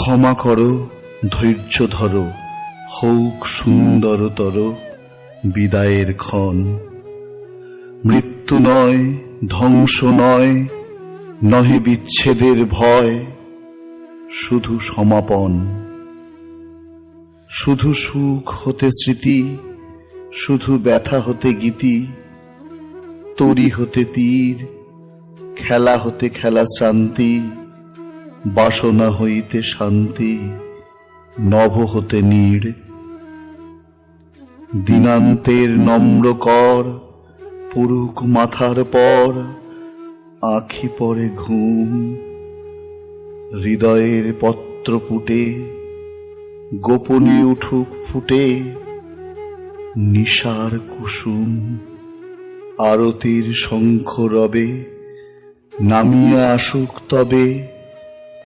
ক্ষমা করো, ধৈর্য ধরো, হোক সুন্দরতর বিদায়ের ক্ষণ। মৃত্যু নয়, ধ্বংস নয়, নহে বিচ্ছেদের ভয়, শুধু সমাপন। শুধু সুখ হতে স্মৃতি, শুধু ব্যথা হতে গীতি, তরি হতে তীর, খেলা হতে খেলা শ্রান্তি, বাসনা হইতে শান্তি, নভ হতে নীড়। দিনান্তের নম্র কর পুরুক মাথার পর, আখি পরে ঘুম। হৃদয়ের পত্র পুটে গোপনে উঠুক ফুটে নিশার কুসুম। আরতির শঙ্খ রবে নামিয়া আসুক তবে